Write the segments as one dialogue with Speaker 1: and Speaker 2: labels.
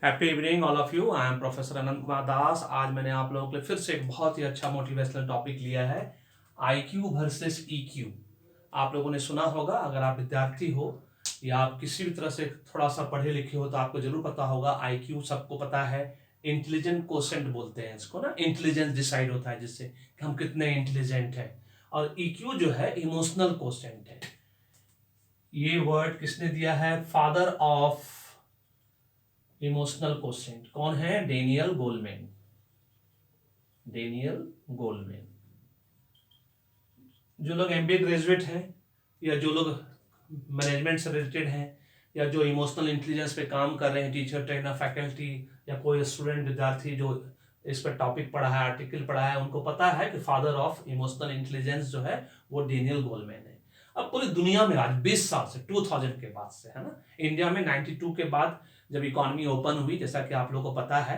Speaker 1: Happy evening all of you. I am professor Anant Kumar Das. आज मैंने आप लोगों के लिए फिर से एक बहुत ही अच्छा मोटिवेशनल टॉपिक लिया है, आईक्यू वर्सेस ईक्यू। आप लोगों ने सुना होगा, अगर आप विद्यार्थी हो या आप किसी भी तरह से थोड़ा सा पढ़े लिखे हो तो आपको जरूर पता होगा। आईक्यू सबको पता है, इंटेलिजेंट कोशेंट बोलते हैं इसको ना। इंटेलिजेंस डिसाइड होता है जिससे कि हम कितने इंटेलिजेंट हैं। और ईक्यू जो है इमोशनल कोशेंट है। ये वर्ड किसने दिया है? फादर ऑफ इमोशनल कोशेंट कौन है? Daniel Goleman. Daniel Goleman. जो लोग एमबीए ग्रेजुएट हैं या जो लोग मैनेजमेंट से रिलेटेड हैं या जो इमोशनल इंटेलिजेंस पे काम कर रहे हैं, टीचर, ट्रेनर, फैकल्टी या कोई स्टूडेंट, विद्यार्थी जो इस पर टॉपिक पढ़ा है, आर्टिकल पढ़ा है, उनको पता है कि फादर ऑफ इमोशनल इंटेलिजेंस जो है वो डेनियल गोलमैन है। अब पूरी दुनिया में आज 20 साल से, 2000 के बाद से, है ना, इंडिया में 92 के बाद जब इकोनॉमी ओपन हुई, जैसा कि आप लोगों को पता है,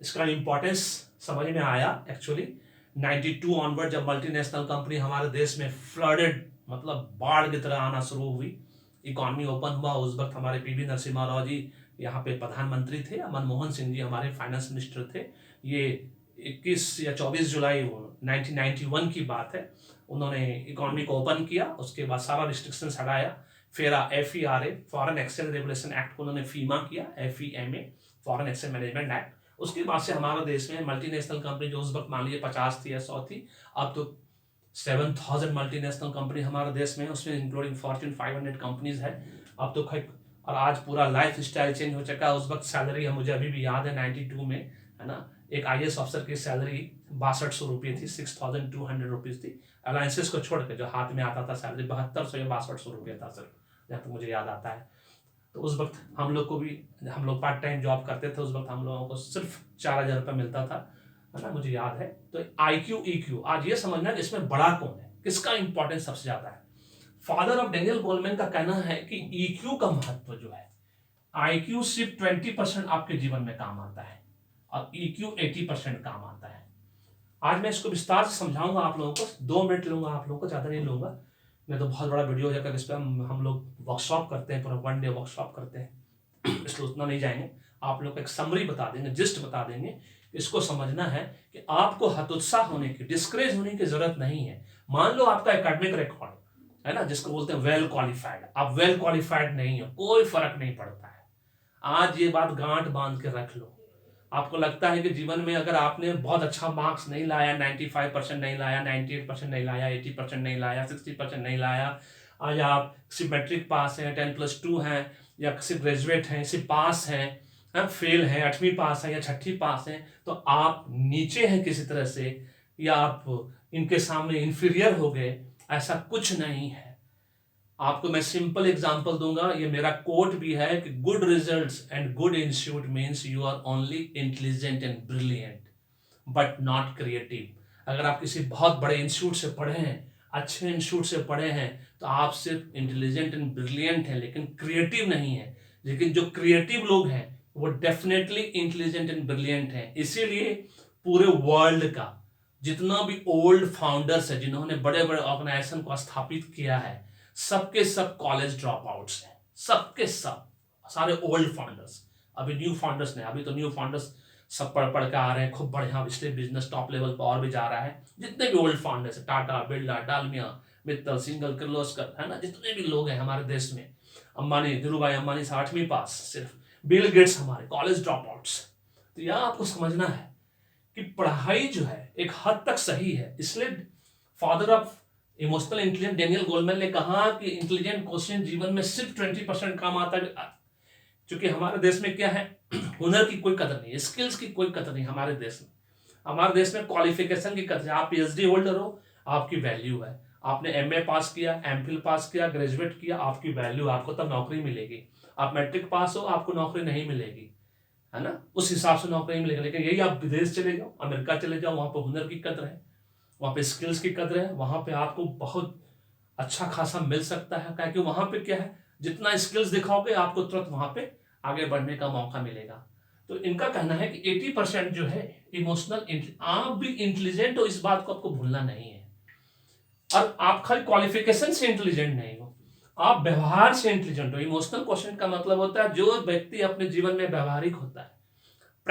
Speaker 1: इसका इंपॉर्टेंस समझ में आया एक्चुअली 92 ऑनवर्ड, जब मल्टीनेशनल कंपनी हमारे देश में फ्लडेड, मतलब बाढ़ की तरह आना शुरू हुई। इकोनॉमी ओपन हुआ, उस वक्त हमारे पीवी नरसिम्हा राव जी यहाँ पे प्रधानमंत्री थे, मनमोहन सिंह जी हमारे फाइनेंस मिनिस्टर थे। ये 21 या 24 जुलाई 1991 की बात है। उन्होंने इकोनॉमी को ओपन किया, उसके बाद सारा रिस्ट्रिक्शंस हटाया। फिर FERA, foreign exchange regulation act को उन्होंने फीमा किया, FEMA, foreign exchange management act. उसके बाद से हमारे देश में मल्टीनेशनल कंपनी जो उस वक्त मान लीजिए 50 थी या 100 थी, अब तो 7000 मल्टीनेशनल कंपनी हमारे देश में, उसमें इंक्लूडिंग फॉर्च्यून 500 कंपनीज है अब तो खैर। और आज पूरा लाइफ स्टाइल चेंज हो चुका है। उस वक्त सैलरी है, मुझे अभी भी याद है, 92 में, है ना, एक IAS ऑफिसर की सैलरी 6200 रुपये थी, 6200 रुपीज थी। अलायंसेस को छोड़ के जो हाथ में आता था सैलरी 7200 या 6200 रुपये था सर, जहाँ तक मुझे याद आता है। तो उस वक्त हम लोग को भी, हम लोग पार्ट टाइम जॉब करते थे, उस वक्त हम लोगों को सिर्फ 4000 रुपये मिलता था, है ना, मुझे याद है। तो IQ EQ, आज ये समझना कि इसमें बड़ा कौन है, किसका इंपॉर्टेंस सबसे ज्यादा है। फादर ऑफ डेनियल गोलमैन का कहना है कि EQ का महत्व जो है, IQ सिर्फ 20% आपके जीवन में काम आता है और EQ 80% काम आता है। आज मैं इसको विस्तार से समझाऊंगा आप लोगों को, 2 मिनट लूंगा आप लोगों को, ज्यादा नहीं लूंगा। मैं तो बहुत बड़ा वीडियो हो जाएगा, इस पर हम लोग वर्कशॉप करते हैं, पूरा 1 डे वर्कशॉप करते हैं, इसलिए उतना नहीं जाएंगे। आप लोग को एक समरी बता देंगे, जिस्ट बता देंगे। इसको समझना है कि आपको हतोत्साह होने की, डिस्करेज होने की जरूरत नहीं है। मान लो आपका एकेडमिक रिकॉर्ड है ना, जिसको बोलते हैं वेल क्वालिफाइड, आप वेल क्वालिफाइड नहीं हो, कोई फर्क नहीं पड़ता है। आज ये बात गांठ बांध के रख लो। आपको लगता है कि जीवन में अगर आपने बहुत अच्छा मार्क्स नहीं लाया, 95% नहीं लाया, 98% नहीं लाया, 80% नहीं लाया, 60% नहीं लाया, आज आप सिर्फ मैट्रिक पास हैं, 10+2 हैं, या सिर्फ ग्रेजुएट हैं, सिर्फ पास हैं, फेल हैं, 8वीं पास हैं या 6ठी पास हैं, तो आप नीचे हैं किसी तरह से, या आप इनके सामने इंफीरियर हो गए, ऐसा कुछ नहीं है। आपको मैं सिंपल एग्जांपल दूंगा, ये मेरा कोट भी है कि good results and good institute means you are only intelligent and brilliant but not creative. अगर आप किसी बहुत बड़े इंस्टीट्यूट से पढ़े हैं, अच्छे इंस्टीट्यूट से पढ़े हैं, तो आप सिर्फ इंटेलिजेंट एंड ब्रिलियंट हैं, लेकिन क्रिएटिव नहीं है। लेकिन जो क्रिएटिव लोग हैं वो डेफिनेटली इंटेलिजेंट एंड ब्रिलियंट हैं। इसीलिए पूरे वर्ल्ड का जितना भी ओल्ड फाउंडर्स है, जिन्होंने बड़े बड़े ऑर्गेनाइजेशन को स्थापित किया है, सबके सब कॉलेज ड्रॉप आउट्स हैं, सबके सब, सारे ओल्ड फाउंडर्स। अभी न्यू फाउंडर्स नहीं, अभी तो न्यू फाउंडर्स सब पढ़ पढ़ के आ रहे हैं, खूब बढ़िया, इसलिए बिजनेस टॉप लेवल पर और भी जा रहा है। जितने भी ओल्ड फाउंडर्स है, टाटा, बिरला, डालमिया, मित्तल, सिंगल, किर्लोस्कर, है ना, जितने भी लोग हैं हमारे देश में, अंबानी, धीरूभाई अंबानी से 8वीं पास सिर्फ, बिल गेट्स हमारे कॉलेज ड्रॉप आउट्स। तो यह आपको समझना है कि पढ़ाई जो है एक हद तक सही है। इसलिए father of emotional intelligence Daniel Goleman ने कहा कि इंटेलिजेंट क्वेश्चन जीवन में सिर्फ 20% काम आता है। क्योंकि हमारे देश में क्या है, हुनर की कोई कदर नहीं है, स्किल्स की कोई कदर नहीं हमारे देश में। हमारे देश में क्वालिफिकेशन की कदर है। आप PhD होल्डर हो, आपकी वैल्यू है। आपने MA पास किया, MPhil पास किया, ग्रेजुएट किया, आपकी वैल्यू, आपको तब नौकरी मिलेगी। आप मैट्रिक पास हो, आपको नौकरी नहीं मिलेगी, है ना, उस हिसाब से नौकरी मिलेगी। लेकिन यही आप विदेश चले जाओ, अमेरिका चले जाओ, वहां पर हुनर की कदर है, वहां पे स्किल्स की कदर है, वहां पे आपको बहुत अच्छा खासा मिल सकता है। क्योंकि वहां पे क्या है, जितना स्किल्स दिखाओगे आपको तुरंत वहां पे आगे बढ़ने का मौका मिलेगा। तो इनका कहना है कि 80% जो है इमोशनल, आप भी इंटेलिजेंट हो, इस बात को आपको भूलना नहीं है। और आप खाली क्वालिफिकेशन से इंटेलिजेंट नहीं हो, आप व्यवहार से इंटेलिजेंट हो। इमोशनल क्वेश्चन का मतलब होता है जो व्यक्ति अपने जीवन में व्यवहारिक होता है,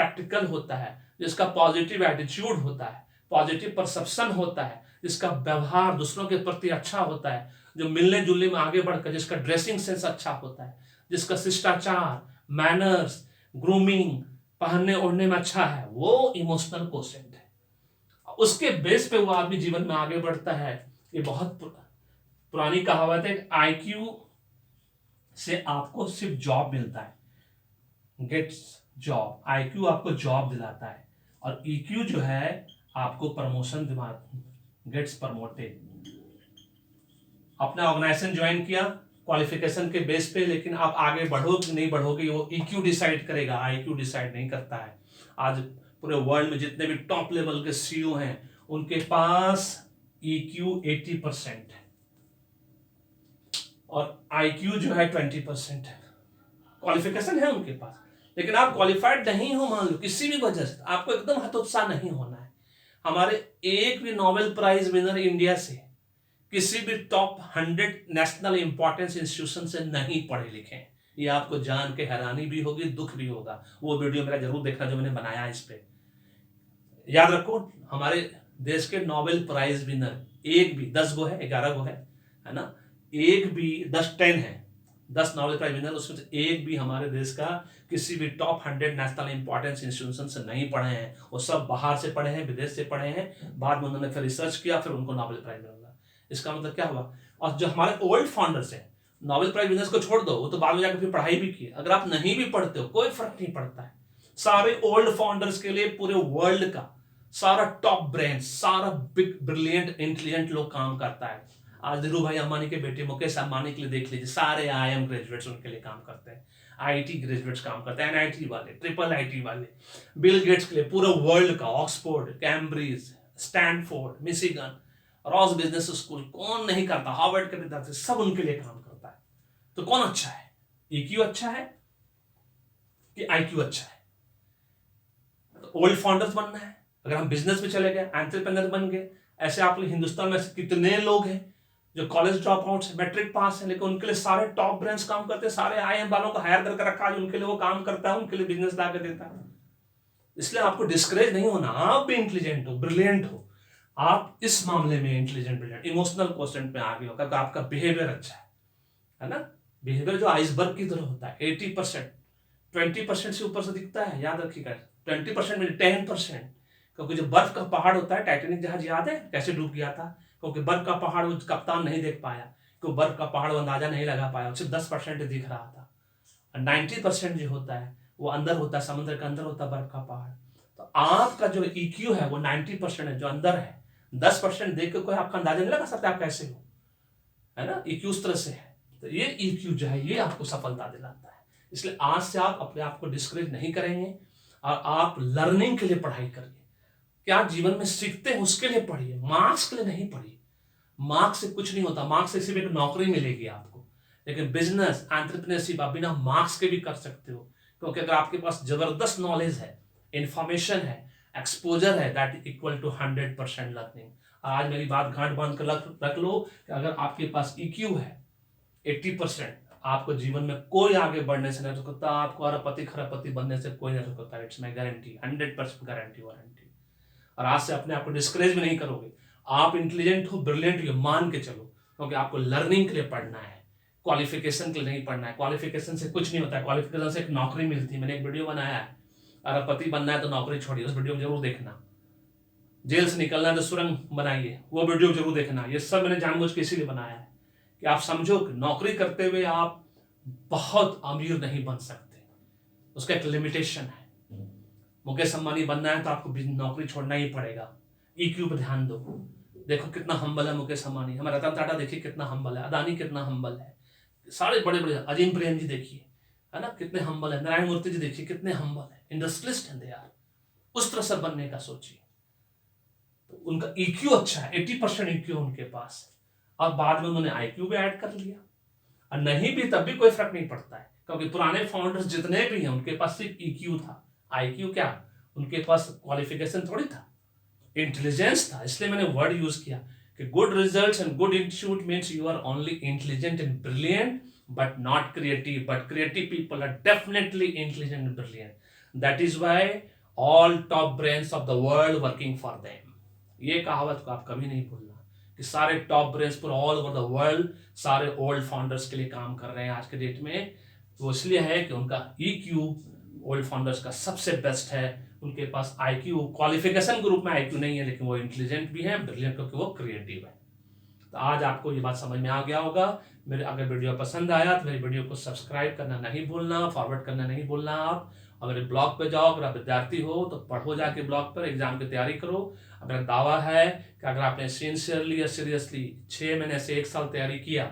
Speaker 1: प्रैक्टिकल होता है, जिसका पॉजिटिव एटीट्यूड होता है, पॉजिटिव परसेप्शन होता है, जिसका व्यवहार दूसरों के प्रति अच्छा होता है, जो मिलने जुलने में आगे बढ़कर, जिसका ड्रेसिंग सेंस अच्छा होता है, जिसका शिष्टाचार, मैनर्स, ग्रूमिंग, पहनने ओढ़ने में अच्छा है, वो इमोशनल कोशेंट है। उसके बेस पे वो आदमी जीवन में आगे बढ़ता है। ये बहुत पुरानी कहावत है, आईक्यू से आपको सिर्फ जॉब मिलता है, गेट्स जॉब। आईक्यू आपको जॉब दिलाता है और ईक्यू जो है आपको प्रमोशन दिलाता, गेट्स प्रमोटेड। अपना ऑर्गेनाइजेशन ज्वाइन किया क्वालिफिकेशन के बेस पे, लेकिन आप आगे बढ़ोगे कि नहीं बढ़ोगे वो ईक्यू डिसाइड करेगा, आईक्यू डिसाइड नहीं करता है। आज पूरे वर्ल्ड में जितने भी टॉप लेवल के सीईओ हैं उनके पास ईक्यू 80% है और आईक्यू जो है 20% है। क्वालिफिकेशन है उनके पास, लेकिन आप क्वालिफाइड नहीं हो, मान लो किसी भी वजह से, आपको एकदम हतोत्साह नहीं होना है। हमारे एक भी नोबेल प्राइज विनर इंडिया से, किसी भी टॉप 100 नेशनल इंपॉर्टेंस इंस्टीट्यूशन से नहीं पढ़े लिखे हैं। ये आपको जान के हैरानी भी होगी, दुख भी होगा। वो वीडियो मेरा जरूर देखना जो मैंने बनाया इस पे। याद रखो, हमारे देश के नोबेल प्राइज विनर एक भी, 10 गो है, 11 गो है ना, एक भी 10 है, 10 नोबेल प्राइज विनर, उसमें से एक भी हमारे देश का किसी भी टॉप 100 नेशनल इंपॉर्टेंस इंस्टीट्यूशन से नहीं पढ़े हैं। वो सब बाहर से पढ़े हैं, विदेश से पढ़े हैं, बाद में उन्होंने फिर रिसर्च किया, फिर उनको नोबेल प्राइज मिला। इसका मतलब क्या हुआ? और जो हमारे ओल्ड फाउंडर्स हैं, नोबेल प्राइज विनर्स को छोड़ दो, वो तो बाद में जाकर फिर पढ़ाई भी की। अगर आप नहीं भी पढ़ते हो कोई फर्क नहीं पड़ता है। सारे ओल्ड फाउंडर्स के लिए पूरे वर्ल्ड का सारा टॉप ब्रेन, सारा बिग ब्रिलियंट इंटेलिजेंट लोग काम करता है। आज धीरू भाई अंबानी के बेटे मुकेश अंबानी के लिए देख लीजिए, सारे IIM ग्रेजुएट्स उनके लिए काम करते हैं, IIT ग्रेजुएट्स काम करते हैं, NIT वाले, ट्रिपल IT वाले। बिल गेट्स के लिए पूरे वर्ल्ड का Oxford, Cambridge, Stanford, Michigan, Ross business school, कौन नहीं करता, हार्वर्ड के विद्यार्थी सब उनके लिए काम करता है। तो कौन अच्छा है? EQ अच्छा है कि IQ अच्छा है? तो ओल्ड फाउंडर्स बनना है। अगर हम बिजनेस में चले गए, एंटरप्रेन्योर बन गए, ऐसे आप हिंदुस्तान में ऐसे कितने लोग हैं जो कॉलेज ड्रॉप आउट है, मैट्रिक पास है, लेकिन उनके लिए सारे टॉप ब्रेन्स काम करते हैं, सारे IIM वालों को हायर करके रखा है, उनके लिए वो काम करता है, उनके लिए बिजनेस ला कर देता है। इसलिए आपको डिस्करेज नहीं होना, आप भी इंटेलिजेंट हो, ब्रिलियंट हो, आप इस मामले में इंटेलिजेंट, ब्रिलियंट, इमोशनल क्वोशेंट में आगे हो, क्योंकि आपका बिहेवियर अच्छा है ना। बिहेवियर जो आइसबर्ग की तरह होता है, 80%, 20% से ऊपर से दिखता है, याद रखिएगा। 20% में 10%, क्योंकि जो बर्फ का पहाड़ होता है, टाइटैनिक जहाज याद है कैसे डूब गया था? क्योंकि बर्फ का पहाड़ वो कप्तान नहीं देख पाया, क्योंकि बर्फ का पहाड़ वो अंदाजा नहीं लगा पाया, सिर्फ 10% दिख रहा था। 90% जो होता है वो अंदर होता है, समुद्र के अंदर होता है बर्फ का पहाड़। तो आपका जो EQ है वो 90% है, जो अंदर है। 10% देख के कोई आपका अंदाजा नहीं लगा सकता आप कैसे हो, है ना। EQ उस तरह से है। तो ये EQ जो है ये आपको सफलता दिलाता है। इसलिए आज से आप अपने आप को डिस्करेज नहीं करेंगे और आप लर्निंग के लिए पढ़ाई करिए। क्या जीवन में सीखते हैं उसके लिए पढ़िए, मार्क्स के लिए नहीं पढ़िए। मार्क्स से कुछ नहीं होता, मार्क्स से सिर्फ एक नौकरी मिलेगी आपको, लेकिन बिजनेस, एंटरप्रेन्योरशिप आप बिना मार्क्स के भी कर सकते हो। क्योंकि अगर आपके पास जबरदस्त नॉलेज है, इंफॉर्मेशन है, एक्सपोजर है, that is equal to 100% learning. आज मेरी बात गांठ बांध कर रख लो कि अगर आपके पास EQ है 80%, आपको जीवन में कोई आगे बढ़ने से नहीं रुकता, आपको अरबपति खरबपति बनने से कोई नहीं रुकता। It's my guarantee, 100% guarantee, warranty. और आज से अपने आप को डिस्करेज भी नहीं करोगे। आप इंटेलिजेंट हो, ब्रिलियंट हो, मान के चलो, क्योंकि आपको लर्निंग के लिए पढ़ना है, क्वालिफिकेशन के लिए नहीं पढ़ना है। क्वालिफिकेशन से कुछ नहीं होता है, क्वालिफिकेशन से एक नौकरी मिलती है। मैंने एक वीडियो बनाया है, अरबपति बनना है तो नौकरी छोड़िए, उस वीडियो को जरूर देखना। जेल से निकलना है तो सुरंग बनाइए, वो वीडियो जरूर देखना। ये सब मैंने जानबूझ के इसीलिए बनाया है कि आप समझो कि नौकरी करते हुए आप बहुत अमीर नहीं बन सकते, उसका एक लिमिटेशन है। मुकेश अंबानी बनना है तो आपको नौकरी छोड़ना ही पड़ेगा। EQ पे ध्यान दो। देखो कितना हम्बल है मुकेश अंबानी, हमारा रतन टाटा देखिए कितना हम्बल है, अदानी कितना हम्बल है, सारे बड़े बड़े, अजीम प्रेम जी देखिए, है ना, कितने हम्बल है, नारायण मूर्ति जी देखिए कितने हम्बल है, इंडस्ट्रियलिस्ट हैं यार। उस तरह से बनने का सोचिए। तो उनका EQ अच्छा है, 80% EQ उनके पास, और बाद में उन्होंने IQ भी ऐड कर लिया। और नहीं भी तब भी कोई फर्क नहीं पड़ता है, क्योंकि पुराने फाउंडर्स जितने भी हैं उनके पास सिर्फ EQ था। IQ क्या, उनके पास क्वालिफिकेशन थोड़ी था, इंटेलिजेंस था। इसलिए मैंने वर्ड यूज किया कि good results and good institute means you are only intelligent and brilliant but not creative, but creative people are definitely intelligent and brilliant. That is why all top brains of the world working for them. ये कहावत को आप कभी नहीं भूलना कि सारे top brains पूरे ऑल ओवर द वर्ल्ड सारे ओल्ड फाउंडर्स के लिए काम कर रहे हैं आज के डेट में। वो इसलिए है कि उनका EQ ओल्ड फाउंडर्स का सबसे बेस्ट है। उनके पास IQ क्वालिफिकेशन के रूप में IQ नहीं है, लेकिन वो इंटेलिजेंट भी है, ब्रिलियंट, क्योंकि वो क्रिएटिव है। तो आज आपको ये बात समझ में आ गया होगा। मेरे अगर वीडियो पसंद आया तो मेरी वीडियो को सब्सक्राइब करना नहीं भूलना, फॉरवर्ड करना नहीं भूलना आप। और मेरे ब्लॉग पे जाओ, अगर आप विद्यार्थी हो तो पढ़ो जाके ब्लॉग पर, एग्जाम की तैयारी करो। अब मेरा दावा है कि अगर आपने सिंसियरली या सीरियसली 6 महीने से 1 साल तैयारी किया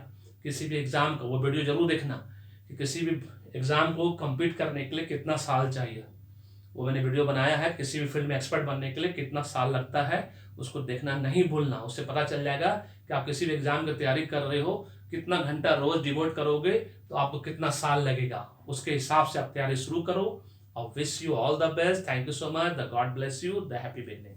Speaker 1: किसी भी एग्जाम का, वो वीडियो जरूर देखना कि किसी भी एग्जाम को कम्पीट करने के लिए कितना साल चाहिए। वो मैंने वीडियो बनाया है, किसी भी फील्ड में एक्सपर्ट बनने के लिए कितना साल लगता है, उसको देखना नहीं भूलना। उससे पता चल जाएगा कि आप किसी भी एग्जाम की तैयारी कर रहे हो, कितना घंटा रोज डिवोट करोगे तो आपको कितना साल लगेगा। उसके हिसाब से आप तैयारी शुरू करो। और wish you all the best. Thank you so much. The God bless you. The happy beginning.